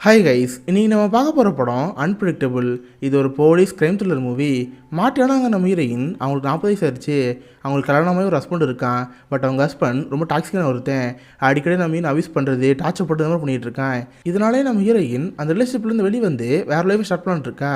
Hi guys, இன்னைக்கு நம்ம பார்க்க போகிற படம் அன்பிரடிக்டபிள். இது ஒரு போலீஸ் கிரைம் த்ரில்லர் மூவி. மாட்டியானாங்க நம்ம ஹீரோயின். அவங்களுக்கு 40 வயசு ஆயிடுச்சு. அவங்களுக்கு கல்யாணமாகவே ஒரு ஹஸ்பண்ட் இருக்கான். பட் அவங்க ஹஸ்பண்ட் ரொம்ப டாக்ஸிக்கான ஒருத்தன். அடிக்கடி நம்ம ஹீரோயின் அபியூஸ் பண்ணுறது, டார்ச்சர் பண்ணுறது மாதிரி பண்ணிகிட்டு இருக்கான். இதனாலே நம்ம ஹீரோயின் அந்த ரிலேஷன்ஷிப்லேருந்து வெளியே வந்து வேறு லைஃப் ஸ்டார்ட் பண்ணிட்டு இருக்கா.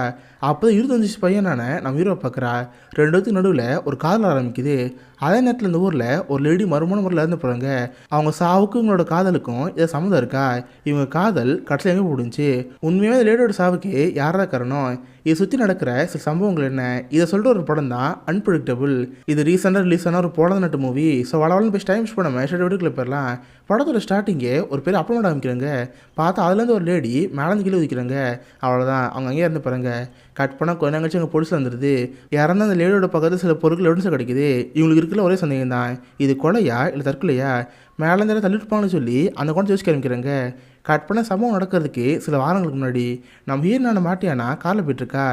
அப்போ தான் 25 வயசு பையனான நம்ம ஹீரோ பார்க்குறா. ரெண்டு பேத்துக்கு நடுவில் ஒரு காதல் ஆரம்பிக்குது. அதே நேரத்தில் இந்த ஊரில் ஒரு லேடி மறுமண முறையில் இருந்து போகிறாங்க. அவங்க சாவுக்கும் இவங்களோட காதலுக்கும் இதை சம்மந்தம் இருக்கா? இவங்க காதல் கடைசியில் எங்கே போடுச்சு? உண்மையாக இந்த லேடியோட சாவுக்கு யாரா காரணம்? இதை சுற்றி நடக்கிற சில சம்பவங்கள் என்ன? இதை சொல்கிற ஒரு படம் தான் அன்பிரடிக்டபிள். இது ரீசெண்டாக ரிலீஸ் ஆன ஒரு போலந்து நாட்டு மூவி. ஸோ வளவளன்னு போய் டைம் ஸ்பெண்ட் பண்ணாமல் ஸ்டேட் வீட்டுக்குள்ள போயிடலாம். படத்தோட ஸ்டார்டிங்கே ஒரு பேர் அப்லோட் ஆரம்பிக்கிறாங்க. பார்த்தா அதுலேருந்து ஒரு லேடி மேலேருந்து கீழே ஒதுக்கிறாங்க. அவ்வளோதான், அவங்க அங்கேயே இருந்து பாருங்க. கட் பண்ணால் கொஞ்ச நேரம் அங்கே போலீஸ் வந்துடுது. இறந்த அந்த லேடியோட பக்கத்தில் சில பொருட்கள் எவிடன்ஸ் கிடைக்குது. இவங்களுக்கு இருக்கிற ஒரே சந்தேகம் தான், இது கொலையா இல்லை தற்கொலையா? மேலேருந்து தள்ளிட்டுப்பாங்கன்னு சொல்லி அந்த குழந்தை யோசிக்க ஆரம்பிக்கிறாங்க. கட் பண்ண சம்பவம் நடக்கிறதுக்கு சில வாரங்களுக்கு முன்னாடி நம்ம ஹீரோனை மாட்டியானா காரில் போயிட்டுருக்கா.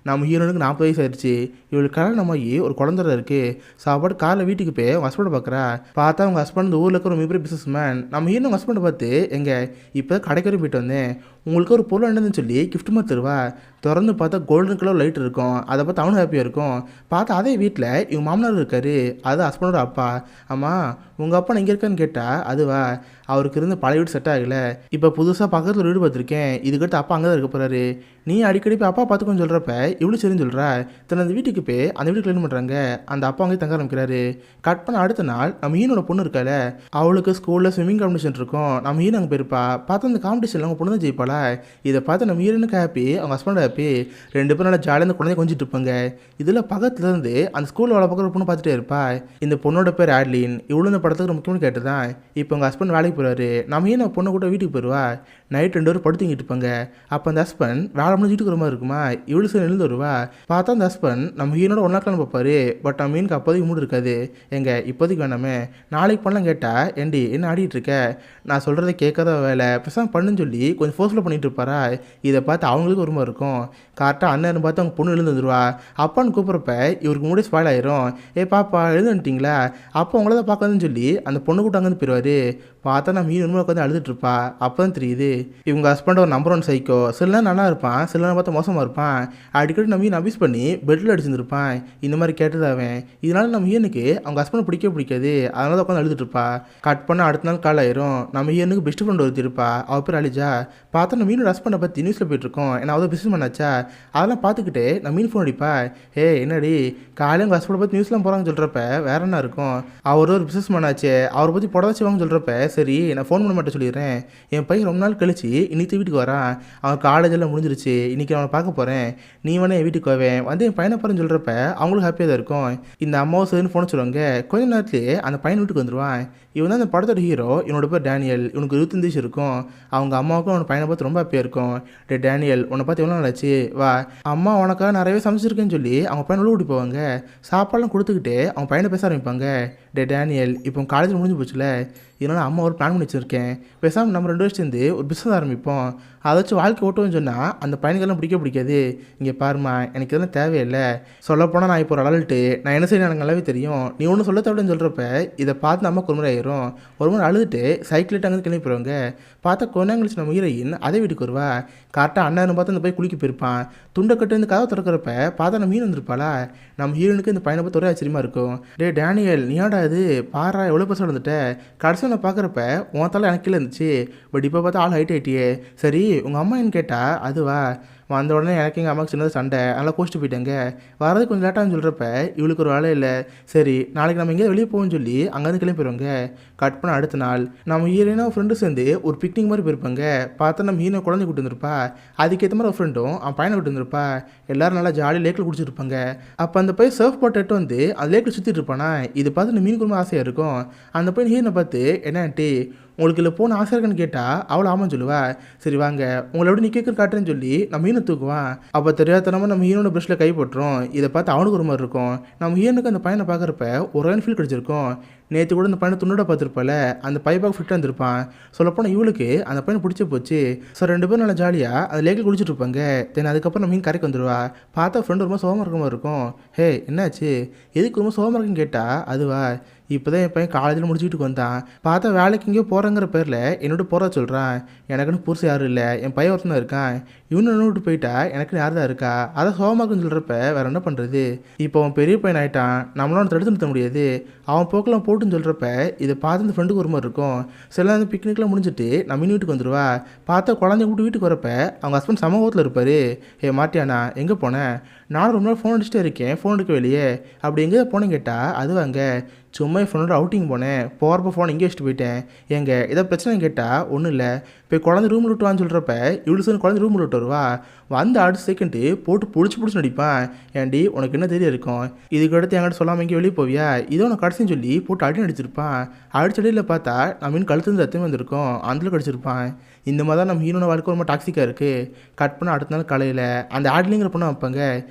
நம்ம ஹீரோனுக்கு 40 வயசு ஆயிடுச்சு. இவளுக்கு கல்யாணம் ஆகி ஒரு குழந்தை இருக்குது. சாப்பாடு காரில் வீட்டுக்கு போய் அவங்க ஹஸ்பண்டை பார்க்குறா. பார்த்தா அவங்க ஹஸ்பண்ட் இந்த ஊரில் இருக்கிற ஒரு மிகப்பெரிய பிஸ்னஸ் மேன். நம்ம ஹீரோ ஹஸ்பண்டை பார்த்து, எங்கே இப்போ கடைக்கு வரை போயிட்டு வந்தேன், உங்களுக்கு ஒரு பொருள் என்னதுன்னு சொல்லி கிஃப்ட் மாதிரி தருவா. திறந்து பார்த்தா கோல்டன் கலர் லைட் இருக்கும். அதை பார்த்து அவனும் ஹாப்பியாக இருக்கும். பார்த்தா அதே வீட்டில் இவங்க மாமனார் இருக்காரு. அது ஹஸ்பண்டோட அப்பா. ஆமாம், உங்கள் அப்பா எங்கே இருக்கான்னு கேட்டால் அதுவா, அவருக்கு இருந்து பழைய வீடு செட் ஆகலை. இப்போ புதுசாக பக்கத்தில் ஒரு வீடு பார்த்துருக்கேன். இதுக்கடுத்து அப்பா அங்கே தான் இருக்க போகிறாரு. நீ அடிக்கடி போய் அப்பா பார்த்துக்கோன்னு சொல்கிறப்ப இவ்வளோ சரின்னு சொல்கிறா. தன் அந்த வீட்டுக்கு போய் அந்த வீடு க்ளீன் பண்ணுறாங்க. அந்த அப்பா அங்கேயே தங்க ஆரம்பிக்கிறாரு. கட் பண்ண அடுத்த நாள் நம்ம ஹீனோட பொண்ணு இருக்கால, அவளுக்கு ஸ்கூலில் ஸ்விம்மிங் காம்படிஷன் இருக்கும். நம்ம ஹீரோ அங்கே போயிருப்பா. பார்த்தா அந்த காம்படிஷனில் அவங்க பொண்ணு தான் ஜெயிப்பாளா. இதை பார்த்து நம்ம ஹீரோனுக்கு ஹாப்பி, அவங்க ஹஸ்பண்ட் ஹாப்பி. ரெண்டு பேரும் நல்லா ஜாலியாக அந்த குழந்தைய கொஞ்சிட்டு இருப்பாங்க. இதில் பக்கத்துலேருந்து அந்த ஸ்கூலில் வேலை பார்க்குற பொண்ணு பார்த்துட்டே இருப்பா. இந்த பொண்ணோட பேர் ஆட்லின். இவ்வளோ இந்த படத்துக்கு ஒரு முக்கியமான கேட்டு தான். இப்போ அவங்க ஹஸ்பண்ட் வேலைக்கு போயிடுவாரு. நம்ம ஹீரோ பொண்ணு கூட வீட்டுக்கு போயிடுவா. நைட் 2 பேரும் படுத்துங்கிட்டு இருப்பாங்க. அப்போ அந்த ஹஸ்பண்ட் வேலை முடிஞ்சு வீட்டுக்கு வர மாதிரி இருக்குமா. இவ்வளோ சரி எழுந்து வருவா. பார்த்தா அந்த ஹஸ்பண்ட் நம்ம ஹீரோட ஒன்றாக்கலான்னு பார்ப்பாரு. பட் நம்ம மீனுக்கு அப்போதைக்கு மூடு இருக்காது. எங்க இப்போதைக்கு வேணாமே, நாளைக்கு பண்ணலாம் கேட்டால், ஏண்டி என்ன ஆடிட்டு இருக்க, நான் சொல்கிறத கேட்காத வேலை பெருசாக பண்ணுன்னு சொல்லி கொஞ்சம் ஃபோர்ஸ்ஃபுல்லாக பண்ணிட்டு இருப்பாரா. இதை பார்த்து அவங்களுக்கு ஒரு மாதிரி இருக்கும். கரெக்டாக அண்ணன் பார்த்து அவங்க பொண்ணு எழுந்து வந்துடுவா. அப்பான்னு கூப்பிட்றப்ப இவருக்கு மூடே ஸ்பாயில் ஆயிரும். பாப்பா எழுந்துட்டீங்களா, அப்போ உங்கள தான் பார்க்காதுன்னு சொல்லி அந்த பொண்ணு கூட்ட அங்கேருந்து போயிடுவார். பார்த்தா நான் மீன் உண்மை உட்காந்து அழுதுட்டு இருப்பா. அப்போ தான் தெரியுது இவங்க ஹஸ்பண்ட் ஒரு நம்பர் 1 சைக்கோ. சில நேரம் நல்லா இருப்பான், சில நேரம் பார்த்தா மோசமாக இருப்பான். அடிக்கடி நம்ம மீன் அபியூஸ் பண்ணி பெட்டில் அடிச்சுருப்பான். இந்த மாதிரி கேட்டது அவன். இதனால நம்ம ஹீனுக்கு அவங்க ஹஸ்பண்ட் பிடிக்காது. அதனால தான் உட்காந்து அழுதுட்டு இருப்பா. கட் பண்ண அடுத்த நாள் கால் ஆயிரும். நம்ம ஹீனுக்கு பெஸ்ட் ஃப்ரெண்ட் ஒருத்தி இருப்பா. அவள் பேர் அழிஜா. பார்த்தா நம்ம மீனோட ஹஸ்பண்டை பற்றி நியூஸில் போயிட்டுருக்கோம். ஏன்னா அவள் பிஸ்னஸ் பண்ணாச்சா. அதெல்லாம் பார்த்துக்கிட்டே நம்ம மீன் ஃபோன் அடிப்பா. என்னடி காலையில் உங்கள் ஹஸ்பண்டை பற்றி நியூஸ்லாம் போகிறாங்கன்னு சொல்கிறப்ப வேற என்ன இருக்கும், அவர் ஒரு பிஸ்னஸ் பண்ணாச்சு, அவரை பற்றி புடவை வச்சுவாங்கன்னு சொல்கிறப்ப சரி நான் ஃபோன் பண்ண மாட்டேன் சொல்லிடுறேன். என் பையன் ரொம்ப நாள் கழிச்சு இன்னைக்கு வீட்டுக்கு வரான். அவன் காலேஜெல்லாம் முடிஞ்சிருச்சு. இன்றைக்கி அவனை பார்க்க போகிறேன். நீ வேணா என் வீட்டுக்கு வருவேன் வந்து என் பையனை பாருன்னு சொல்கிறப்ப அவங்களும் ஹாப்பியாக தான் இருக்கும். இந்த அம்மாவும் சரின்னு ஃபோன் சொல்லுவாங்க. கொஞ்ச நேரத்துலேயே அந்த பையன் வீட்டுக்கு வந்துடுவான். இவன் தான் அந்த படத்தோட ஹீரோ. இவனோட பேர் டேனியல். இவனுக்கு 25 வயசு இருக்கும். அவங்க அம்மாவுக்கும் அவன் பையனை பார்த்து ரொம்ப ஹாப்பியாக இருக்கும். டேனியல், உன்னை பார்த்து எவ்வளோ நாள் ஆச்சு, வா அம்மா உனக்காக நிறையவே சமைச்சிருக்கேன்னு சொல்லி அவங்க பையனை உள்ள கூட்டி போவாங்க. சாப்பாடுலாம் கொடுத்துக்கிட்டு அவங்க பையனை பேச ஆரம்பிப்பாங்க. டேனியல், இப்போ காலேஜில் முடிஞ்சு போச்சுல, இதனால் அம்மா ஒரு பிளான் பண்ணி வச்சுருக்கேன். பேசாமல் நம்ம 2 வருஷம் சேர்ந்து ஒரு பிஸ்னஸ் ஆரம்பிப்போம். அதை வச்சு வாழ்க்கை ஓட்டுவோன்னு சொன்னால் அந்த பையனுக்கெல்லாம் பிடிக்காது. இங்கே பாருமா, எனக்கு இதெல்லாம் தேவையில்லை. சொல்லப்போனால் நான் இப்போ ஒரு அடல்ட்டு, நான் என்ன செய்யணும் எனக்கு நல்லாவே தெரியும். நீ ஒன்றும் சொல்ல தேவைன்னு சொல்கிறப்ப இதை பார்த்து நம்ம ஒரு முறை ஆயிரும். ஒரு முறை அழுதுட்டு சைக்கிள்ட்டு அங்கே கிளம்பி போயிடுவாங்க. பார்த்தா கொஞ்ச நேரம் கழிச்சு நம்ம ஹீரோயின் அதே வீட்டுக்கு வருவா. கரெக்டாக அண்ணன் பார்த்து அந்த போய் குளிக்க போயிருப்பான். துண்டை கட்டு இந்த கதவை திறக்கிறப்ப பார்த்தா நம்ம மீன் வந்துருப்பாளா. நம்ம ஹீரோனுக்கு இந்த பையனை பார்த்து ஒரே ஆச்சரியமாக இருக்கும். டேனியல், நீயாடா இது, பாரா எவ்வளோ பசங்க வந்துட்ட. கடைசி நான் பார்க்குறப்ப உன் தலை எனக்கு கீழே இருந்துச்சு. பட் இப்போ பார்த்தா ஆள் ஹைட் ஆகிட்டியே. சரி உங்கள் அம்மா என்ன கேட்டால் அதுவா, வந்த உடனே எனக்கு எங்கள் அம்மாவுக்கு சின்னதாக சண்டை, நல்லா கோச்சிட்டு போயிட்டாங்க. வரது கொஞ்சம் லேட்டாகனு சொல்கிறப்ப இவளுக்கு ஒரு வேலை இல்லை. சரி நாளைக்கு நம்ம எங்கேயாவது வெளியே போவோம்னு சொல்லி அங்கேருந்து கிளம்பி போயிடுவாங்க. கட் பண்ண அடுத்த நாள் நம்ம ஹீரோயினா ஃப்ரெண்டு சேர்ந்து ஒரு பிக்னிக் மாதிரி போயிருப்பாங்க. பார்த்தா நம்ம ஹீரோ குழந்தை கூட்டு வந்துருப்பா. அதுக்கேற்ற மாதிரி ஒரு ஃப்ரெண்டும் அவன் பையனை கூட்டு வந்துருப்பா. எல்லோரும் நல்லா ஜாலியாக லேக்கில் குடிச்சிருப்பாங்க. அப்போ அந்த பையன் சர்ஃப் போட்டு எட்டு வந்து அந்த லேக்கில் சுற்றிட்டு இருப்பானா. இது பார்த்து மீன் குடும்ப ஆசையாக இருக்கும். அந்த பையன் ஹீரோனை பார்த்து, என்ன ஆண்டி உங்களுக்கு இல்லை போன ஆசை இருக்குன்னு கேட்டால் அவளை ஆமான்னு சொல்லுவா. சரி வாங்க உங்களை எப்படி நீ கேட்குற காட்டுறேன்னு சொல்லி நம்ம மீனை தூக்குவான். அப்போ தெரியாதனமாக நம்ம ஹீரோட ப்ரெஷ்ஷில் கை போட்டுரும். இதை பார்த்து அவனுக்கு ஒரு மாதிரி இருக்கும். நம்ம ஹீரோனுக்கு அந்த பையனை பார்க்குறப்ப ஒரு ஃபீல் கிடச்சிருக்கும். நேற்று கூட இந்த பையனை துண்டோட பார்த்துருப்பால, அந்த பைப்பாக ஃபிட்டாக இருந்திருப்பான். சொல்லப்போனால் இவளுக்கு அந்த பையனை பிடிச்சி போச்சு. ஸோ 2 பேரும் நல்லா ஜாலியாக அந்த லேக்கில் குளிச்சுட்டு இருப்பாங்க. தென் அதுக்கப்புறம் நம்ம மீன் கரைக்கு வந்துடுவா. பார்த்தா ஃப்ரெண்டு ரொம்ப சோகமாக இருக்க மாதிரி இருக்கும். ஹே என்னாச்சு, எதுக்கு ரொம்ப சோகமாக இருக்குன்னு கேட்டால் அதுவா, இப்போ தான் என் பையன் காலேஜில் முடிச்சுட்டு வந்தான். பார்த்தா வேலைக்கு எங்கேயோ போகிறங்கிற பேரில் என்னோட போகிறத சொல்கிறான். எனக்குன்னு புதுசு யாரும் இல்லை, என் பையன் ஒருத்தன் தான் இருக்கான். இவனு என்ன விட்டு போயிட்டா எனக்கு யார் தான் இருக்கா, அதை சோகமாக்குன்னு சொல்கிறப்ப வேறு என்ன பண்ணுறது. இப்போ அவன் பெரிய பையன் ஆகிட்டான், நம்மளால தடுத்து நிறுத்த முடியாது. அவன் போக்கெல்லாம் போட்டுன்னு சொல்கிறப்ப இதை பார்த்து இந்த ஃப்ரெண்டுக்கு ஒரு மாதிரி இருக்கும். சில அந்த பிக்னிக்லாம் முடிஞ்சுட்டு நம்ம இன்னும் வீட்டுக்கு வந்துடுவா. பார்த்தா குழந்தைய விட்டு வீட்டுக்கு வரப்ப அவங்க ஹஸ்பண்ட் சமூகத்தில் இருப்பார். ஏ மாட்டியாண்ணா எங்கே போனேன், நானும் ரொம்ப நாள் ஃபோன் அடிச்சுட்டே இருக்கேன், ஃபோன் எடுக்க வெளியே, அப்படி எங்கே போனேன்னு கேட்டால் அதுவாங்க சும்மா என் ஃப்ரெண்டோட அவுட்டிங் போனேன், போகிறப்ப ஃபோன் இங்கே வச்சுட்டு போயிட்டேன். எங்க ஏதாவது பிரச்சனைன்னு கேட்டால் ஒன்றும் இல்லை, இப்போ குழந்தை ரூம் விட்டுவான்னு சொல்கிறப்ப இவ்வளோ சொல்லி குழந்தை ரூம் விட்டு வருவா. வந்து அடுத்த செகண்டு போட்டு பிடிச்சி நடிப்பான். ஏன்டி உனக்கு என்ன தெரிய இருக்கும், இதுக்கு அடுத்து என்கிட்ட சொல்லாமல் இங்கே வெளியே போவியா, இதோ உனக்கு கடைசின்னு சொல்லி போட்டு அடி அடிச்சிருப்பான். அடிச்சடியில் பார்த்தா நம்ம மீன் கழுத்து ரத்தமே வந்திருக்கும், அதில் கடிச்சிருப்பான். இந்த மாதிரி தான் நம்ம ஹீரோன வாழ்க்கை ரொம்ப டாக்ஸிக்காக இருக்குது. கட் பண்ண அடுத்த நாள் காலையில் அந்த ஆட்லிங்கிற பொண்ணை வைப்பாங்க.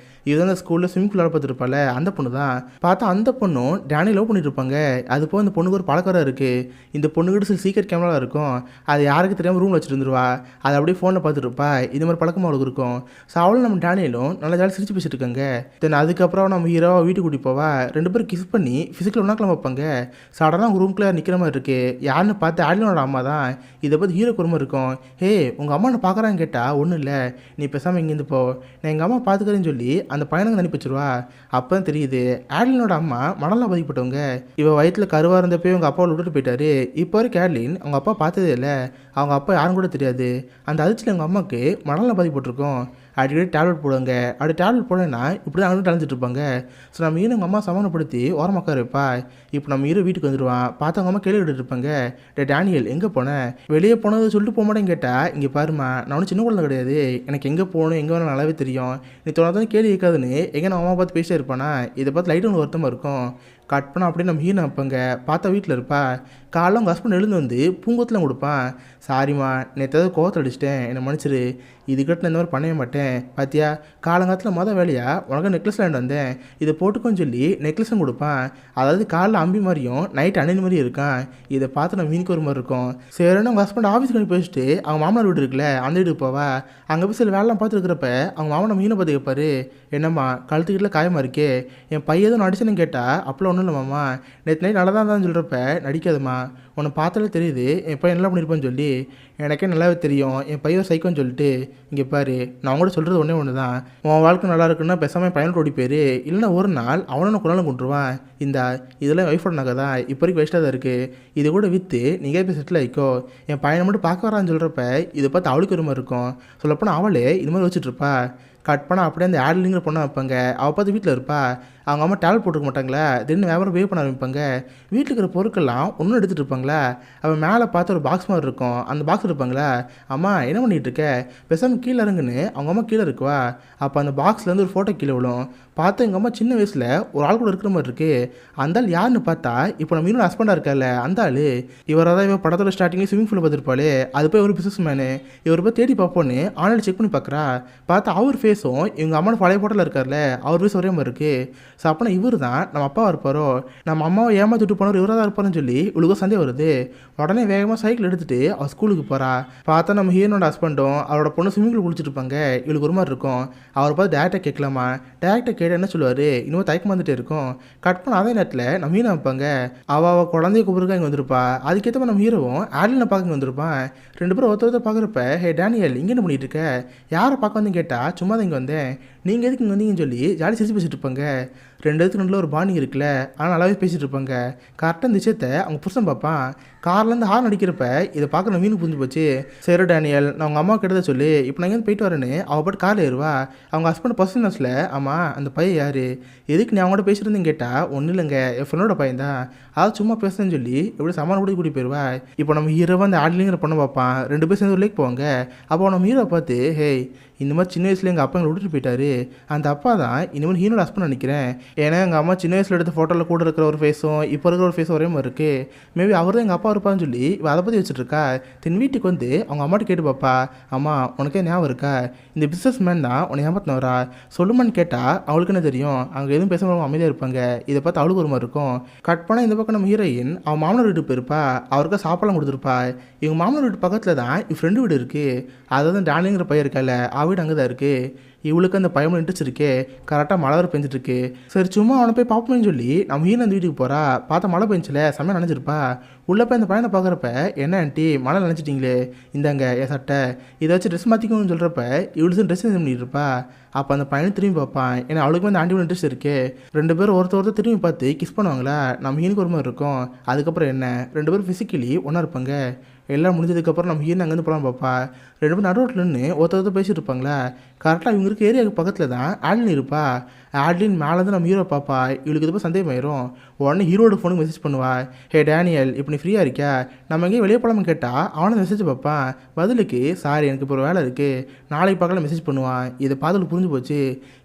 இதுதான் அந்த ஸ்கூலில் ஸ்விமிங் பூல் பார்த்துருப்பாள் அந்த பொண்ணு தான். பார்த்தா அந்த பொண்ணும் டேனி லவ் பண்ணிட்டு இருப்பாங்க. அது போக இந்த பொண்ணுக்கு ஒரு பழக்கம் இருக்குது. இந்த பொண்ணுக்கிட்ட சில சீக்கிரம் கேமரா இருக்கும், அது யாருக்கு தெரியாமல் ரூமில் வச்சுருந்துருவா. அதை அப்படியே ஃபோனில் பார்த்துட்டு இருப்பா. இது மாதிரி பழக்கம் அவளுக்கு இருக்கும். ஸோ அவளும் நம்ம டேனியலும் நல்லா ஜாலியாக சிரிச்சு பேசிட்டு இருக்காங்க. தென் அதுக்கப்புறம் நம்ம ஹீரோவை வீட்டுக்கு கூட்டி போவா. 2 பேரும் கிஸ் பண்ணி ஃபிசிக்கல் ஒன்றாக்கலாம் வைப்பாங்க. சடனாக அவங்க ரூம்குள்ளே நிற்கிற மாதிரி இருக்குது. யாருன்னு பார்த்து ஆட்லினோட அம்மா தான். இதை பார்த்து ஹீரோ குறுமை இருக்கும். ஹே உங்கள் அம்மா நான் பார்க்குறான்னு கேட்டால் ஒன்றும் இல்லை, நீ பேசாமல் இங்கேருந்து போ, நான் எங்கள் அம்மா பார்த்துக்கிறேன்னு சொல்லி அந்த பையனுக்கு அனுப்பி வச்சிருவா. அப்போ தான் தெரியுது ஆட்லினோட அம்மா மணலாம் பாதிக்கப்பட்டவங்க. இவ வயிற்றில் கருவாக இருந்தப்போ அவங்க அப்பாவை விட்டுட்டு போயிட்டாரு. இப்போ வரைக்கும் ஆட்லின் அவங்க அப்பா பார்த்ததே இல்லை, அவங்க அப்பா யாரும் கூட தெரியாது. அந்த அதிர்ச்சியில் எங்கள் அம்மாவுக்கு மணலாம் பாதிக்கப்பட்டிருக்கும். அடிக்கடி டேப்லெட் போடுவாங்க. அப்படி டேப்லெட் போடலைன்னா இப்படி தான் அங்கே டலைஞ்சிட்டு இருப்பாங்க. ஸோ நம்ம ஹீரோ எங்கள் அம்மா சமாதானப்படுத்தி ஓரமாக்கா இருப்பா. இப்போ நம்ம ஹீரோ வீட்டுக்கு வந்துடுவான். பார்த்து அவங்க அம்மா கேள்வி கேட்டுட்டு இருப்பாங்க. டேனியல் எங்கே போனேன், வெளியே போனது சொல்லிட்டு போக மாட்டேன்னு கேட்டால் இங்கே பாருமா நான் ஒன்றும் சின்ன குழந்தை கிடையாது, எனக்கு எங்கே போகணும் எங்கே வேணும் நல்லாவே தெரியும், நீ தோணாதான் கேள்வி கேட்காதுன்னு எங்கே நான் அம்மா பார்த்து பேசிட்டே இருப்பானா. இதை பார்த்து லைட்டு ஒன்று வருத்தமாக இருக்கும். கட் பண்ண அப்படியே நம்ம ஹீரோ வைப்பாங்க. பார்த்தா வீட்டில் இருப்பா. காலைல உங்கள் ஹஸ்பண்ட் எழுந்து வந்து பூங்கொத்தில் கொடுப்பான். சாரிம்மா நேற்று ஏதாவது கோவத்தில் அடிச்சிட்டேன், என்னை மன்னிச்சிரு, இதுக்கிட்ட நான் இந்த மாதிரி பண்ணவே மாட்டேன். பார்த்தியா காலங்காலத்தில் மொதல் வேலையாக உனக்கு நெக்லஸ் வாங்கிட்டு வந்தேன், இதை போட்டுக்கோன்னு சொல்லி நெக்லஸும் கொடுப்பான். அதாவது காலைல அம்பி மாதிரியும் நைட் அண்ணன் மாதிரியும் இருக்கான். இதை பார்த்து நம்ம மீனுக்கு ஒரு மாதிரி இருக்கும். சரின்னு அவங்க ஹஸ்பண்ட் ஆஃபீஸ்க்கு அனுப்பி போயிட்டு அவங்க மாமனார் வீடு இருக்குல்ல அந்த வீட்டுக்கு போவா. அங்கே போய் சில வேலைலாம் பார்த்துருக்கிறப்ப அவங்க மாமனை மீனை பார்த்து கேட்பாரு. என்னம்மா கழுத்துக்கிட்ட காயமாக இருக்கே, என் பையன் எதுவும் நடிச்சேன்னு கேட்டால் அப்பெல்லாம் ஒன்றும் இல்லை மாமா, நேற்று நைட் நல்லா தான் சொல்கிறப்ப நடிக்காதுமா, உன்னை பார்த்தாலே தெரியுது என் பையன் நல்லா பண்ணியிருப்பான்னு சொல்லி. எனக்கே நல்லாவே தெரியும் என் பையன் சைக்கோன்னு சொல்லிட்டு. இங்கே பாரு நான் கூட சொல்கிறது ஒன்று தான், உன் வாழ்க்கை நல்லா இருக்குன்னா பேசாமல் என் பையனோட ஓடி போயிரு, இல்லைன்னா ஒரு நாள் அவனை கொண்டாலும் கொண்டுருவான். இதெல்லாம் ஒய்ஃபோட நகை தான், இப்போ வரைக்கும் வேஸ்ட்டாக தான் இருக்குது, இது கூட விற்று நீங்கள் போய் செட்டில் ஆகிக்கோ, என் பையனை மட்டும் பார்க்க வரான்னு சொல்கிறப்ப இதை பார்த்து அவளுக்கு ஒரு மாதிரி இருக்கும். சொல்லப்போனால் அவளே இது மாதிரி வச்சுட்ருப்பா. கட் பண்ணால் அப்படியே அந்த ஆட்லிங்கிற பொண்ணை வைப்பாங்க. அவள் பார்த்து வீட்டில் இருப்பா. அவங்க அம்மா டேப்லெட் போட்டுக்க மாட்டாங்களா, திடீர்னு வியாபாரம் பே பண்ண ஆரம்பிப்பாங்க. வீட்டில் இருக்கிற பொருட்கள்லாம் ஒன்றும் எடுத்துகிட்டு இருப்பாங்களா. அவன் மேலே பார்த்து ஒரு பாக்ஸ் மாதிரி இருக்கும், அந்த பாக்ஸ் இருப்பாங்களா. அம்மா என்ன பண்ணிகிட்டு இருக்க, பேசாமல் கீழே இறங்குன்னு அவங்க அம்மா கீழே இருக்குவா. அப்போ அந்த பாக்ஸ்லேருந்து ஒரு ஃபோட்டோ கீழே விழும். பார்த்து எங்கள் அம்மா சின்ன வயசில் ஒரு ஆள் கூட இருக்கிற மாதிரி இருக்குது. அந்த ஆள் யாருன்னு பார்த்தா இப்போ நம்ம இன்னொரு ஹஸ்பண்டாக இருக்கார்ல அந்த ஆள். இவராக தான் இவன் படத்தோட ஸ்டார்டிங்லேயே ஸ்விமிங் பூலில் பார்த்துருப்பாளே, அது போய் ஒரு பிஸ்னஸ் மேனு. இவர் போய் தேடி பார்ப்போன்னு ஆன்லைன் செக் பண்ணி பார்க்குறா. பார்த்தா அவர் ஃபேஸும் இவங்க அம்மாவோட பழைய போட்டோவில் இருக்கார்ல அவர் ஃபேஸ் ஒரே மாதிரி இருக்குது. ஸோ அப்போனா இவர் தான் நம்ம அப்பாவாக இருப்பாரோ, நம்ம அம்மாவை ஏமாற்றிட்டு போனவர் இவராக தான் இருப்பாருன்னு சொல்லி இவளுக்கு சந்தேகம் வருது. உடனே வேகமாக சைக்கிள் எடுத்துகிட்டு அவள் ஸ்கூலுக்கு போகிறா. பார்த்தா நம்ம ஹீரோனோட ஹஸ்பண்டும் அவரோட பொண்ணு ஸ்விமிங் பூல் குளிச்சுட்டு இருப்பாங்க. இவளுக்கு ஒரு மாதிரி இருக்கும். அவரை பார்த்து டேரக்டாக கேட்கலாமா, டேரக்டாக கேட்டு என்ன சொல்லுவார், இன்னும் தயக்கம் வந்துட்டே இருக்கும். கட் பண்ண அதே நேரத்தில் நம்ம ஹீரோ வைப்பாங்க. அவள் குழந்தைய கூப்பிடுறதுக்கு இங்கே வந்திருப்பா. அதுக்கேற்ற மாதிரி நம்ம ஹீரோவும் ஆட்லினை பார்க்க இங்கே வந்திருப்பான். 2 பேரும் ஒருத்தர் பார்க்குறப்ப ஹே டேனியல் இங்கே என்ன பண்ணிட்டு இருக்க, யாரை பார்க்க வந்து கேட்டால் சும்மா தான் இங்கே வந்தேன், நீங்கள் எதுக்கு இங்கே வந்தீங்கன்னு சொல்லி ஜாலி சிரிச்சு பேசிட்டு இருப்பாங்க. 2 இடத்துக்கு நடுவில் ஒரு பாண்டிங் இருக்குல்ல, ஆனால் நல்லாவே பேசிகிட்டு இருப்பாங்க. கரெக்டாக இந்த விஷயத்தை அவங்க புருஷன் பார்ப்பான். கார்லேருந்து ஹார்ன் அடிக்கிறப்ப இதை பார்க்க நம்ம மீன் புரிஞ்சு போச்சு. சரி டேனியல் நான் உங்கள் அம்மா கிட்ட சொல்லி இப்போ நான் இங்கேருந்து போயிட்டு வரேன்னு அவள் பாட்டு காரில் ஏறுவா. அவங்க ஹஸ்பண்ட் பர்சனல்ஸில் ஆமாம் அந்த பையன் யார், எதுக்கு நீ அவங்கள்ட்ட பேசியிருந்தேன்னு கேட்டால் ஒன்றும் இல்லைங்க என் ஃப்ரெண்டோட பையன் தான், அது சும்மா பேசுன்னு சொல்லி எப்படி சமாளம் கூட கூட்டி போயிடுவா. இப்போ நம்ம ஹீரோவாக அந்த ஆட்லிங்கிற பொண்ணை பார்ப்பான். 2 பேர் சேர்ந்து ஒரு லேக் போவாங்க. அப்போ நம்ம ஹீரோவை பார்த்து ஹே இந்த மாதிரி சின்ன வயசில் எங்கள் அப்பா எங்களை விட்டுட்டு போயிட்டாரு, அந்த அப்பா தான் இனிமேல் ஹீரோட ஹஸ்பண்ட் நினைக்கிறேன். ஏன்னா எங்கள் அம்மா சின்ன வயசில் எடுத்த ஃபோட்டோவில் கூட இருக்கிற ஒரு ஃபேஸும் இப்போ இருக்கிற ஒரு ஃபேஸும் ஒரே மாதிரி இருக்குது. மேபி அவர் தான் எங்கள் அப்பா இருப்பான்னு சொல்லி இவ அதை பற்றி வச்சுட்டு இருக்கா. தென் வீட்டுக்கு வந்து அவங்க அம்மாட்ட கேட்டு பாப்பா, அம்மா உனக்கே ஞாபகம் இருக்கா, இந்த பிஸ்னஸ் மேன் தான் உன்னை ஏமாத்தினவரா சொல்லுமான்னு கேட்டால் அவளுக்கு என்ன தெரியும், அங்கே எதுவும் பேசாமல் அமைதியாக இருப்பாங்க. இதை பார்த்து அவளுக்கு ஒரு மாதிரி இருக்கும். கட் பண்ணால் இந்த பக்கம் நம்ம ஹீரோயின் அவன் மாமனார் வீட்டுக்கு போயிருப்பா. அவருக்கு சாப்பாடுலாம் கொடுத்துருப்பா. இவங்க மாமனார் வீட்டு பக்கத்தில் தான் இவன் ஃப்ரெண்டு வீடு இருக்குது. அதாவது டானிங்கிற பையன் இருக்கல, அவ வீடு அங்கே தான் இருக்குது. இவளுக்கு அந்த பயமில் இன்ட்ரெஸ்ட் இருக்கே. கரெக்டாக மழை வர பெஞ்சிட்டு இருக்கு. சரி சும்மா அவனை போய் பார்ப்போம்னு சொல்லி நம்ம ஹீரோ அந்த வீட்டுக்கு போகிறா. பார்த்தா மழை பெஞ்சில் செம்மையாக நினைச்சிருப்பா. உள்ளே போய் அந்த பையனை பார்க்குறப்ப, என்ன ஆண்டி மழை நினச்சிட்டிங்களே, இந்தாங்க என் சட்டை, இதை வச்சு ட்ரெஸ் மாற்றிக்கணும்னு சொல்கிறப்ப இவளுக்கு ட்ரெஸ் பண்ணிட்டு இருப்பா. அப்போ அந்த பையனை திரும்பி பார்ப்பான். ஏன்னா அவளுக்கு வந்து ஆண்டி இன்ட்ரெஸ்ட் இருக்கு. ரெண்டு பேரும் ஒருத்தர் திரும்பி பார்த்து கிஸ் பண்ணுவாங்களா, நம்ம ஹீனுக்கு ஒரு மாதிரி இருக்கும். அதுக்கப்புறம் என்ன, ரெண்டு பேரும் ஃபிசிக்கலி ஒன்றா இருப்பாங்க. எல்லாம் முடிஞ்சதுக்கப்புறம் நம்ம ஹீரோ அங்கேருந்து போகலாம் பார்ப்பா. ரெண்டு பேரும் நடுரோட்டில் நின்று ஒருத்தர் பேசிட்டு இருப்பாங்களா. கரெக்டாக இவங்க இருக்க ஏரியாவுக்கு பக்கத்தில் தான் ஆட்லின் இருப்பா. ஆட்லின் மேலேருந்து நம்ம ஹீரோ பார்ப்பா. இவளுக்கு இது சந்தேகமாயிரும். உடனே ஹீரோட ஃபோனுக்கு மெசேஜ் பண்ணுவா. ஹே டேனியல், இப்போ நீ ஃப்ரீயாக இருக்கியா, நம்ம எங்கேயும் வெளியே போகலாம்னு கேட்டால் அவனை மெசேஜ் பார்ப்பான். பதிலுக்கு சாரி எனக்கு இப்போ ஒரு வேலை இருக்குது, நாளைக்கு பார்க்கலாம் மெசேஜ் பண்ணுவான். இதை பார்த்து புரிஞ்சு போச்சு.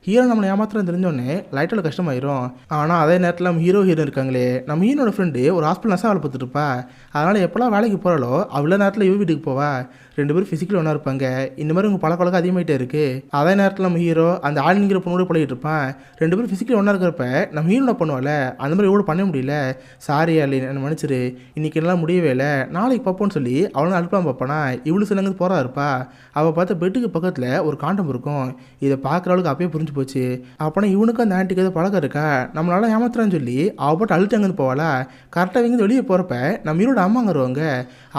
ஹீரோ நம்மளை ஏமாத்திரம் தெரிஞ்சோடனே லைட்டில் கஷ்டமாயிரும். ஆனால் அதே நேரத்தில் நம்ம ஹீரோ இருக்காங்களே, நம்ம ஹீரோட ஃப்ரெண்டு ஒரு ஹாஸ்பிட்டல் நர்ஸாக வேலை பார்த்துருப்பா. அதனால் எப்போல்லாம் வேலைக்கு போகிறாலோ அவ்வளோ நேரத்தில் இவ வீட்டுக்கு போவா. ரெண்டு பேரும் ஃபிசிக்கலி ஒன்றா இருப்பாங்க. இந்த மாதிரி உங்கள் பழக்கம் அதிகமாகிட்டே இருக்குது. அதே நேரத்தில் நம்ம ஹீரோ அந்த ஆளுங்கிற பொண்ணோட பழகிட்டு இருப்பான். ரெண்டு பேரும் ஃபிசிக்கலி ஒன்றா இருக்கிறப்ப நம்ம ஹீரோட பண்ணுவாள். அந்த மாதிரி எவ்வளோ பண்ண முடியல. சாரி ஆலின், என்ன மன்னிச்சிரு, இன்றைக்கி எல்லாம் முடியவே இல்லை, நாளைக்கு பார்ப்போன்னு சொல்லி அவளும் அனுப்பலாம் பார்ப்பானா. இவ்வளோ சிலங்க போகிறா இருப்பா. அவள் பார்த்த பெட்டுக்கு பக்கத்தில் ஒரு காண்டம் இருக்கும். இதை பார்க்குறவளுக்கு அப்பயே புரிஞ்சு போச்சு. அப்போனா இவனுக்கு அந்த ஆண்டிக்கு ஏதோ பழக்கம் இருக்கா, நம்மளால ஏமாத்துறான்னு சொல்லி அவள் போட்டு அழுத்து அங்கேருந்து போவாளா. கரெக்டாக இங்கே வெளியே போகிறப்ப நம்ம ஹீரோட அம்மாங்க வருவாங்க.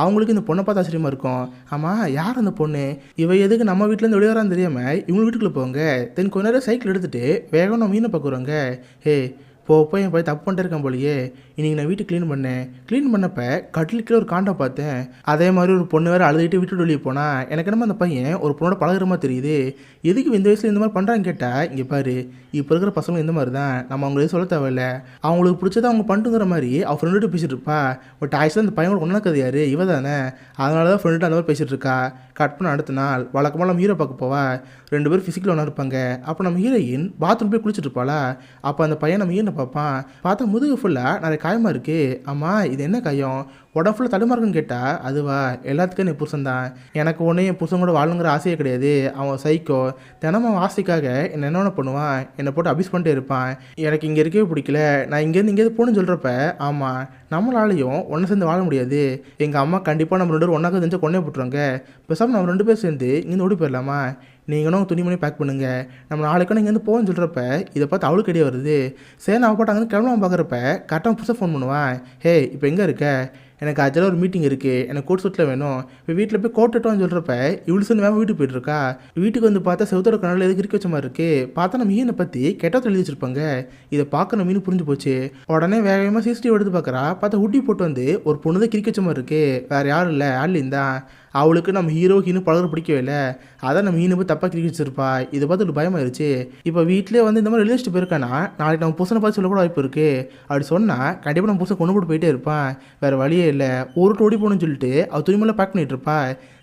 அவங்களுக்கு இந்த பொண்ணை பார்த்து ஆச்சரியமாக இருக்கும். ஆமாம் யார் அந்த பொண்ணு, இவ எதுக்கு நம்ம வீட்டிலேருந்து வெளியேறான்னு தெரியாமல் இவங்க வீட்டுக்குள்ளே போவாங்க. தென் கொஞ்ச நேரம் சைக்கிள் எடுத்துகிட்டு வேகம் நம்ம மீனை பார்க்குறோங்க. ஹே போய் என் போய் தப்பு பண்ணிட்டு இருக்கேன் போலியே. இன்றைக்கி நான் வீட்டு க்ளீன் பண்ணேன். க்ளீன் பண்ணப்போ கட்டிலுக்கு ஒரு காண்டை பார்த்தேன். அதே மாதிரி ஒரு பொண்ணு வேறு அழுதுகிட்டு விட்டுட்டு வெளியே போனால் எனக்கு என்னமோ அந்த பையன் ஒரு பொண்ணோட பழகுற மாதிரி தெரியுது. எதுக்கு இந்த வயசில் இந்த மாதிரி பண்ணுறான்னு கேட்டால், இங்கே பாரு, இப்போ இருக்கிற பசங்க இந்த மாதிரி தான், நம்ம அவங்களுக்கு சொல்ல தேவையில்லை, அவங்களுக்கு பிடிச்சதை அவங்க பண்ணிட்டுங்கிற மாதிரி அவள் ஃப்ரெண்டுகிட்ட பேசிகிட்டு இருப்பா. பட் ஆக்சுவலாக அந்த பையனோட ஒன்றா யார், இவ தானே. அதனால தான் ஃப்ரெண்டுகிட்ட அந்த மாதிரி பேசிகிட்டு இருக்கா. கட் பண்ண அடுத்த நாள் வழக்கமாக நம்ம ஹீரோ பார்க்க போவா. ரெண்டு பேரும் ஃபிசிக்கல் ஒன்றா இருப்பாங்க. அப்போ நம்ம ஹீரோயின் பாத்ரூம் போய் குளிச்சுட்டு இருப்பாளா. அப்போ அந்த பையன் நம்ம ஹீரோனை பார்ப்பான். பார்த்தா முதுகு ஃபுல்லாக நிறைய காயமாக இருக்குது. ஆமாம் இது என்ன காயம், உடம்பு ஃபுல்லாக தடுமா இருக்குன்னு கேட்டால், அதுவா எல்லாத்துக்கும் என் புருஷன் தான், எனக்கு ஒன்றே என் புருஷன் கூட வாழணுங்கிற ஆசையே கிடையாது, அவன் சைக்கோ, தினமும் அவன் ஆசைக்காக என்னென்ன பண்ணுவான், என்னை போட்டு அபியூஸ் பண்ணிட்டே இருப்பான், எனக்கு இங்கே இருக்கவே பிடிக்கல, நான் இங்கேருந்து இங்கேருந்து போகணுன்னு சொல்கிறப்ப, ஆமாம் நம்மளாலையும் ஒன்று சேர்ந்து வாழ முடியாது, எங்கள் அம்மா கண்டிப்பாக நம்ம ரெண்டு பேரும் ஒன்றாக்க தெரிஞ்சு கொண்டே போட்டுருவாங்க, பேசாமல் நம்ம ரெண்டு பேர் சேர்ந்து இங்கேருந்து ஓடி போயிடலாமா, நீங்களும் துணிமணி பேக் பண்ணுங்கள், நம்ம நாளைக்கு இங்கேருந்து போகணும்னு சொல்கிறப்ப இதை பார்த்து அவளுக்கு இடையே வருது. சரி நான் போட்டு அங்கேருந்து கிளம்பலாம் பார்க்குறப்ப கரெக்டாக புதுசாக ஃபோன் பண்ணுவான். ஹே இப்போ எங்கே இருக்க, எனக்கு அஜலாக ஒரு மீட்டிங் இருக்குது, எனக்கு கோட் சூட்டில் வேணும், இப்போ வீட்டில் போய் கோட் எட்டுவான்னு சொல்கிறப்ப இவ்வளோ சொல்லி மேம் வீட்டுக்கு போயிட்டுருக்கா. வீட்டுக்கு வந்து பார்த்தா செவத்தோட கனவில் எதுக்கு இருக்க வச்ச மாதிரி இருக்குது. பார்த்தா நம்ம மீனை பற்றி கெட்டத்தை எழுதி வச்சிருப்பாங்க. இதை பார்க்க நம்ம மீன் புரிஞ்சு போச்சு. உடனே வேகமாக சிசிடிவி எடுத்து பார்க்குறா. பார்த்தா ஊட்டி போட்டு வந்து ஒரு பொண்ணு தான் கிரிக்க வச்ச மாதிரி இருக்குது, வேறு யாரும் இல்லை ஆட்லின் தான். அவளுக்கு நம்ம ஹீரோக்கு பழகிற பிடிக்கவே இல்லை. அதான் நம்ம ஹீனு போய் தப்பாக கிரிக்கி வச்சிருப்பா. இதை பார்த்து ஒரு பயமாயிருச்சு. இப்போ வீட்டிலே வந்து இந்த மாதிரி எழுதி வச்சுட்டு போயிருக்கானா, நாளைக்கு நம்ம புருஷனை பார்த்து சொல்லக்கூட வாய்ப்பு இருக்குது. அப்படி சொன்னால் கண்டிப்பாக நம்ம புருஷன் கொண்டு போட்டு போயிட்டே இருப்பான். வேறு வழியே இல்லை, ஊருட்டு ஓடி போகணும்னு சொல்லிட்டு அவள் துணிமெல்லாம் பேக் பண்ணிட்டு இருப்பா.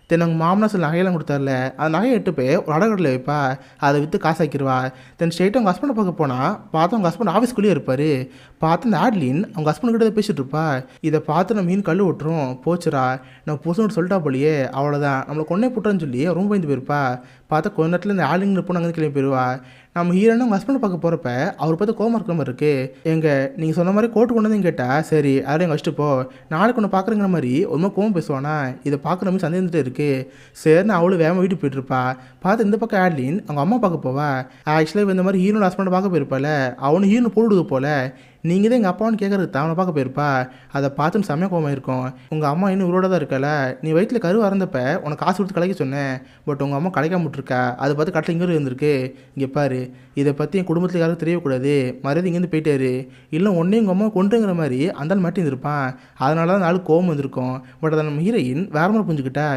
தென் அவங்க மாமனா சில நகையெல்லாம் கொடுத்தார்ல, அந்த நகையை எட்டு போய் ஒரு அடகடலை வைப்பா. அதை விற்று காசாக்கிடுவா. தென் ஸ்ட்ரெயிட்டாக அவங்க ஹஸ்பண்டை பார்க்க போனால் பார்த்தா அவங்க ஹஸ்பண்ட் ஆஃபீஸ்க்குள்ளேயே இருப்பார். பார்த்து அந்த ஆட்லின் அவங்க ஹஸ்பண்ட் கிட்ட பேசிகிட்டு இருப்பா. இதை பார்த்து நம்ம மீன் கல் விட்டுரும். போச்சுரா நம்ம புருஷன் சொல்லிட்டா போலியே, அவ்வளோதான் நம்மளை கொண்டே போட்டான்னு சொல்லி ரொம்ப பயந்து போயிருப்பா. பார்த்தா கொஞ்ச நேரத்தில் இந்த ஆட்லின் இருப்போம் அங்கே கிளம்பி போயிடுவா. நம்ம ஹீரோன்னு அவங்க ஹஸ்பண்டை பார்க்க போகிறப்ப அவர் பார்த்து கோவம் இருக்கிற மாதிரி இருக்குது. எங்கள் நீங்கள் சொன்ன மாதிரி கோட்டு கொண்டு வந்து கேட்டால், சரி யாரும் எங்கள் வச்சுட்டு போ, நாளைக்கு ஒன்று பார்க்குறங்கிற மாதிரி ஒரு மாதிரி கோவம் பேசுவானா. இதை பார்க்குற மாதிரி சந்தேகத்துட்டு இருக்குது. சரின்னு அவளும் வேகமாக வீட்டுக்கு போயிட்டுருப்பா. பார்த்து இந்த பக்கம் ஆட்லின் அவங்க அம்மா பார்க்க போவா. ஆக்சுவலாக இந்த மாதிரி ஹீரோட ஹஸ்பண்டை பார்க்க போயிருப்பாள். அவனு ஹீரோனை போடுவது போல், நீங்கள் தான் எங்கள் அப்பான்னு கேட்குறதுக்கு தான் அவனை பார்க்க போயிருப்பா. அதை பார்த்துன்னு செம்மையாக கோவமாக இருக்கும். உங்கள் அம்மா இன்னும் உயிரோட தான் இருக்கல, நீ வயிற்றில் கரு வரந்தப்ப உனக்கு காசு கொடுத்து கலைக்க சொன்னேன், பட் உங்கள் அம்மா கலைக்காம விட்டுருக்கா. அதை பார்த்து கட்டில் இங்கே இருந்திருக்கு. இங்கே பாரு, இதை பற்றி என் குடும்பத்தில் யாரும் தெரியக்கூடாது, மரியாதை இங்கேருந்து போயிட்டாரு, இல்லை ஒன்றே உங்கள் அம்மா கொண்டுங்கிற மாதிரி அந்த மாட்டி இருந்திருப்பான். அதனால தான் நாள் கோவம் வந்திருக்கும். பட் அதை நம்ம ஹீரோயின் வேற மாதிரி புரிஞ்சுக்கிட்டா.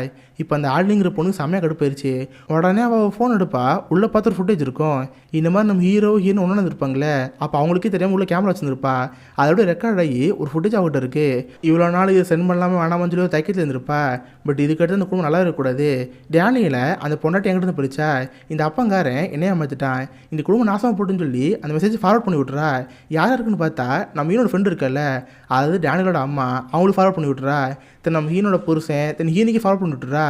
இப்போ அந்த ஆள்னிங்கிற பொண்ணு செம்மையாக கடுப்பாயிருச்சு. உடனே அவள் ஃபோன் எடுப்பா. உள்ளே பார்த்து ஒரு ஃபுட்டேஜ் இருக்கும். இந்த மாதிரி நம்ம ஹீரோ ஒன்று இருப்பாங்களே, அப்போ அவங்களுக்கே தெரியாமல் உள்ள கேமரா வச்சுருந்துருப்பா. இருந்திருப்பா. அதோட ரெக்கார்ட் ஆகி ஒரு ஃபுட்டேஜ் அவகிட்ட இருக்குது. இவ்வளோ நாள் இதை சென்ட் பண்ணலாமல் வேணாமன்னு சொல்லி ஒரு தைக்கத்தில் இருந்திருப்பா. பட் இதுக்கடுத்து அந்த குடும்பம் நல்லா இருக்கக்கூடாது. டேனியலை அந்த பொண்டாட்டி எங்கிட்ட பிடிச்சா இந்த அப்பங்காரன் என்னைய ஏமாத்திட்டான், இந்த குடும்பம் நாசமாக போட்டுன்னு சொல்லி அந்த மெசேஜ் ஃபார்வர்ட் பண்ணி விட்றா. யார் இருக்குன்னு பார்த்தா நம்ம ஹீனோட ஃப்ரெண்டு இருக்கல, அதாவது டேனியலோட அம்மா, அவங்களுக்கு ஃபார்வர்ட் பண்ணி விட்றா. தென் நம்ம ஹீனோட புருஷன் தென் ஹீனிக்கு ஃபார்வர்ட் பண்ணி விட்டுறா.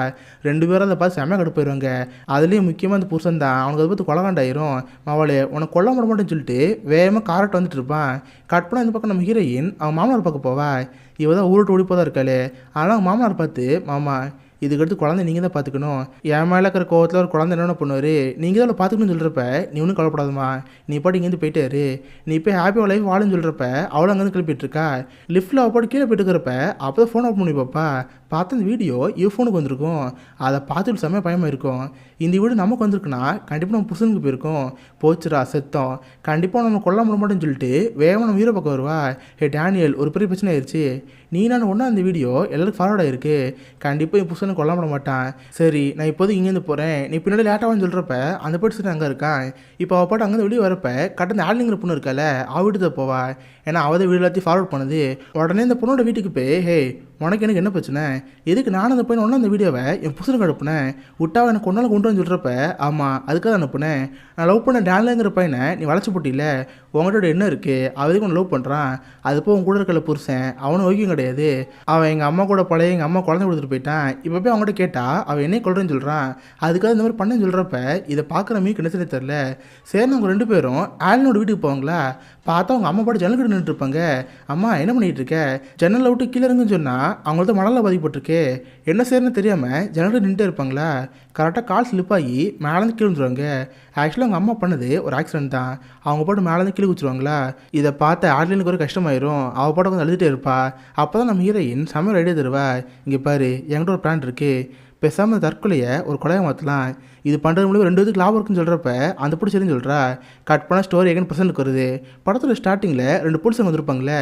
2 பேரும் அதை பார்த்து செம்ம கடுப்பு போயிடுவாங்க. அதுலேயும் முக்கியமாக அந்த புருஷன் தான் அவனுக்கு அதை பார்த்து கொலகாண்டாயிரும். அவளே உனக்கு கொல்ல விட மாட்டேன்னு சொல்லிட்டு வேகமாக காரட்டு வந்துட்டு இருப்பான். கட் பண்ண இந்த பக்கம் நம்ம ஹீரோயின் அவன் மாமனார் பார்க்க போவா. இவ தான் ஊருட்டு ஓடி போதான் இருக்காளே. ஆனால் அவங்க மாமனார் பார்த்து, மாமா இதுக்கடுத்து குழந்தை நீங்கள் தான் பார்த்துக்கணும், என் மேலே இருக்கிற கோவத்தில் ஒரு குழந்தை என்னென்ன பண்ணுவார், நீங்கள் தான் அவளை பார்த்துக்கணும்னு சொல்கிறப்ப நீ ஒன்றும் கவலைப்படாதம்மா, நீ பாட்டு இங்கேருந்து போயிட்டாரு, நீ இப்போ ஹாப்பியாக லைஃப் வாழுன்னு சொல்கிறப்ப அவளும் அங்கேருந்து கிளப்பிட்டு இருக்கா. லிஃப்ட்டில் அவள் பாட்டு கீழே போயிட்டு இருக்கிறப்ப அப்போ தான் ஃபோன் ஓப்பன் பண்ணி பார்ப்பா. பார்த்து அந்த வீடியோ ஃபோனுக்கு வந்திருக்கும். அதை பார்த்துட்டு செம்மையாக பயமாக இருக்கும். இந்த வீடு நமக்கு வந்திருக்குன்னா கண்டிப்பாக நம்ம புருஷனுக்கு போயிருக்கோம், போச்சுரா செத்தோம், கண்டிப்பாக நம்ம கொல்ல முடிய மாட்டேன்னு சொல்லிட்டு வேகமாக நம்ம ஹீரோ பக்கம் வருவா. டேனியல் ஒரு பெரிய பிரச்சனை ஆயிடுச்சு, நீ நான் ஒன்றா அந்த வீடியோ எல்லாருக்கும் ஃபார்வர்ட் ஆகிருக்கு, கண்டிப்பாக என் புருஷனை கொல்ல விட மாட்டான். சரி நான் இப்போது இங்கேருந்து போகிறேன், நீ பின்னாடி லேட்டாகனு சொல்கிறப்ப அந்த பர்சன் அங்கே இருக்கான். இப்போ அவள் பாட்டு அங்கேருந்து வெளியே வரப்ப கட்ட ஆலிங்கிற பொண்ணு இருக்கால, அவள் வீட்டு தான் போவா. ஏன்னா அவள் தான் வீடு எல்லாத்தையும் ஃபார்வர்ட் பண்ணுது. உடனே இந்த பொண்ணோட வீட்டுக்கு போய், ஹே உனக்கு எனக்கு என்ன பிரச்சனை, எதுக்கு நானும் அந்த பையன் ஒன்றா அந்த வீடியோவை என் புருஷனுக்கு அனுப்புனேன், விட்டாவை எனக்கு கொண்டாலும் கொண்டு வந்து சொல்கிறப்ப ஆமாம் அதுக்காக அனுப்புனேன், நான் லவ் பண்ண டேன்லேங்கிற பையனை நீ வளைச்சி போட்டியில, உங்கள்கிட்ட என்ன இருக்குது, அவருக்கு ஒன்று லவ் பண்ணுறான், அது போய் உங்க கூட இருக்கிற புருஷன் அவனும் ஓகேயும் கிடையாது, அவன் எங்கள் அம்மா கூட பழைய எங்கள் அம்மா குழந்தை கொடுத்துட்டு போயிட்டான், இப்போ போய் அவங்கள்ட்ட கேட்டால் அவன் என்னையே கொள்றேன்னு சொல்கிறான், அதுக்காக இந்த மாதிரி பண்ணேன்னு சொல்கிறப்ப இதை பார்க்குற மீ கிணத்துல தெரில. சரி அவங்க 2 பேரும் ஆலினோட வீட்டுக்கு போவாங்களா, பார்த்தா அவங்க அம்மா பாட்டு ஜன்னல் கிட்ட நின்றுட்டு இருப்பாங்க. அம்மா என்ன பண்ணிகிட்டு இருக்க, ஜன்னலில் விட்டு கீழே இருங்குன்னு சொன்னால் அவங்கள்ட்ட மணலில் பாதிப்பட்டிருக்கு, என்ன செய்யணும்னு தெரியாமல் ஜன்னல் நின்றுட்டே இருப்பாங்களா. கரெக்டாக கால் ஸ்லிப் ஆகி மேலேருந்து கீழே வந்துருவாங்க. ஆக்சுவலாக அவங்க அம்மா பண்ணது ஒரு ஆக்சிடென்ட் தான், அவங்க பாட்டு மேலேருந்து கீழே குச்சிருவாங்களா. இதை பார்த்து ஆட்லினுக்கு ஒரு கஷ்டமாயிரும். அவள் பாட்டு கொஞ்சம் அழுதுகிட்டே இருப்பா. அப்போ தான் நம்ம ஹீரோயின் சமையல் ஐடியா தருவா. இங்கே பாரு என்கிட்ட ஒரு பிளான் இருக்குது, பேசாமல் தற்கொலையை ஒரு கொலையை மாற்றலாம், இது பண்ணுறது மூலியம் 2 இதுக்கு லாபம் இருக்குன்னு சொல்கிறப்ப அந்த பொடி சரின்னு சொல்கிறா. கட் பண்ண ஸ்டோரி எகன் ப்ரெசென்ட்டுக்கு வருது. படத்தில் ஸ்டார்டிங்கில் 2 போலீஸுங்க வந்திருப்பாங்களே,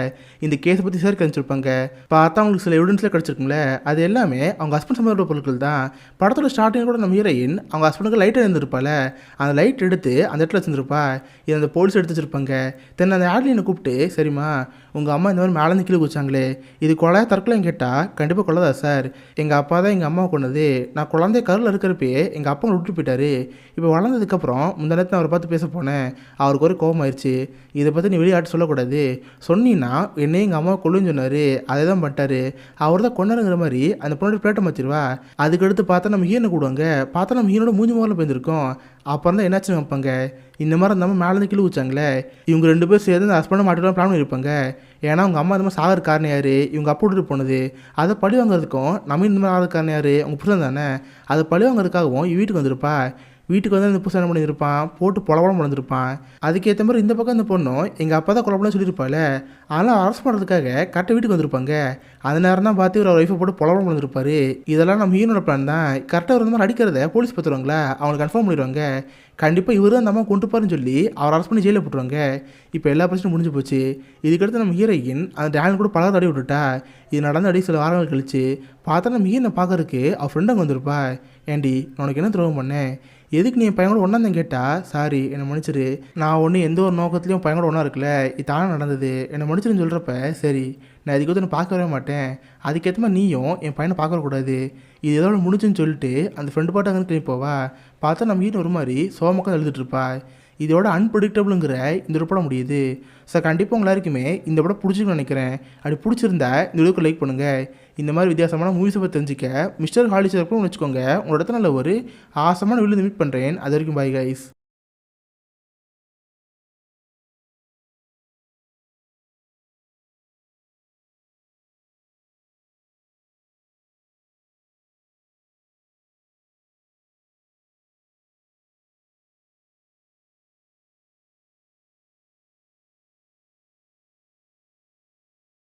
இந்த கேஸை பற்றி சேர் கணிச்சிருப்பாங்க. பார்த்தா அவங்களுக்கு சில எவிடன்ஸில் கிடச்சிருக்குங்களே, அது எல்லாமே அவங்க ஹஸ்பண்ட் சம்மந்தப்பட்ட பொருட்கள் தான். படத்தில் ஸ்டார்டிங் கூட நம்ம ஹீரோயின் அவங்க ஹஸ்பண்டுக்கு லைட்டை இருந்திருப்பாள், அந்த லைட் எடுத்து அந்த இடத்துல வச்சுருப்பா. இது அந்த போலீஸ் எடுத்து வச்சுருப்பாங்க. தென் அந்த ஆட்லினை கூப்பிட்டு, சரிம்மா உங்கள் அம்மா இந்த மாதிரி மேலேருந்து கீழே குச்சாங்களே, இது கொலை தற்கொலைன்னு கேட்டால் கண்டிப்பாக கொலைதா சார், எங்கள் அப்பா தான் எங்கள் அம்மாவை கொண்டது, நான் குழந்தைய கருவில் இருக்கிறப்பே எங்கள் அப்பா விட்டு போயிட்டாரு, இப்போ வளர்ந்ததுக்கப்புறம் முந்த நேரத்தில் அவரை பார்த்து பேச போனேன், அவருக்கு ஒரு கோபமாயிருச்சு, இதை பற்றி நீ வெளியாட்டு சொல்லக்கூடாது, சொன்னீங்கன்னா என்னையும் எங்கள் அம்மாவை கொள்ளுன்னு சொன்னார், அதை தான் பண்ணிட்டாரு, அவர் தான் கொண்டாருங்கிற மாதிரி அந்த பொண்ணோட பிளேட்டை மாற்றிடுவா. அதுக்கடுத்து பார்த்தா நம்ம ஹீரனை கூடுவாங்க. பார்த்தா நம்ம ஹீரோட மூஞ்சி முதல்ல போயிருந்துருக்கோம். அப்புறம் தான் என்னாச்சுன்னு வைப்பாங்க, இந்த மாதிரி நம்ம மேலேருந்து கீழே வச்சாங்களே, இவங்க 2 பேர் சேர்ந்து அந்த ஹஸ்பண்டை மாட்டிக்கலாம் பிளான் பண்ணியிருப்பாங்க. ஏன்னா அவங்க அம்மா இந்த மாதிரி சாகர் காரணம் யார், இவங்க அப்பா விட்டுட்டு போனது, அதை பழி வாங்குறதுக்கும் நம்ம இந்த மாதிரி ஆகிற காரணம் யார், அவங்க புருஷன் தானே, அதை பழி வாங்குறதுக்காகவும் வீட்டுக்கு வந்திருப்பா. வீட்டுக்கு வந்து அந்த புருஷன் என்ன பண்ணியிருப்பான், போட்டு பொலவலம் வளர்ந்துருப்பான். அதுக்கேற்ற மாதிரி இந்த பக்கம் இந்த பொண்ணும் எங்கள் அப்பா தான் கொலப்படம்னு சொல்லியிருப்பாள். அதெல்லாம் அரெஸ்ட் பண்ணுறதுக்காக கரெக்டாக வீட்டுக்கு வந்திருப்பாங்க. அந்த நேரம் தான் பார்த்து ஒரு ஒய்ஃபை போட்டு பொலவலம் வளர்ந்துருப்பாரு. இதெல்லாம் நம்ம ஹீரோட பிளான் தான். கரெக்டாக ஒரு மாதிரி அடிக்கிறத போலீஸ் பார்த்துருவாங்களா, அவங்களுக்கு கன்ஃபார்ம் பண்ணிடுவாங்க. கண்டிப்பாக இவர் தான் அந்த அம்மா கொண்டு போகிறேன்னு சொல்லி அவர் அரெஸ்ட் பண்ணி ஜெயிலில் போட்டுருவாங்க. இப்போ எல்லா பிரச்சனையும் முடிஞ்சு போச்சு. இதுக்கடுத்து நம்ம ஹீரோயின் அந்த டேனியல் கூட பலர் அடி விட்டுட்டா. இது நடந்து அடி சில வாரங்கள் கழிச்சு பார்த்தா நம்ம ஹீரோனை பார்க்கறதுக்கு அவள் ஃப்ரெண்ட் அங்கே வந்திருப்பா. ஏண்டி நான் உனக்கு என்ன துரோகம் பண்ணேன், எதுக்கு நீ என் பையனோட ஒன்றா தான் கேட்டால், சாரி என்னை மன்னிச்சிரு, நான் ஒன்று எந்த ஒரு நோக்கத்துலையும் பையனோட ஒன்றா இருக்குல்ல, இது தானே நடந்தது, என்னை மன்னிச்சிருன்னு சொல்கிறப்ப சரி நான் இதுக்கு வந்து நான் பார்க்கவே மாட்டேன், அதுக்கேற்ற மாதிரி நீயும் என் பையனை பார்க்கக்கூடாது, இது எதோட முடிஞ்சுன்னு சொல்லிட்டு அந்த ஃப்ரெண்டு பாட்டு அங்கே கிளம்பி போவா. பார்த்தா நம்ம ஹீரோ ஒரு மாதிரி சோமக்காக எழுதிட்டுருப்பா. இதோட அன்பிரடிக்டபிளுங்கிற இந்த ஒரு படம் முடியுது. ஸோ கண்டிப்பாக உங்கள் எல்லாருக்குமே இந்த படம் பிடிச்சிருக்குன்னு நினைக்கிறேன். அப்படி பிடிச்சிருந்தா இந்த வீடியோக்கு லைக் பண்ணுங்கள். இந்த மாதிரி வித்தியாசமான மூவிஸை பற்றி தெரிஞ்சுக்க மிஸ்டர் ஹாலிசர் கூட வச்சுக்கோங்க. உங்களோட இடத்துல நல்ல ஒரு ஆசமான வீடியோ மீட் பண்ணுறேன். அது வரைக்கும் பாய் கைஸ்.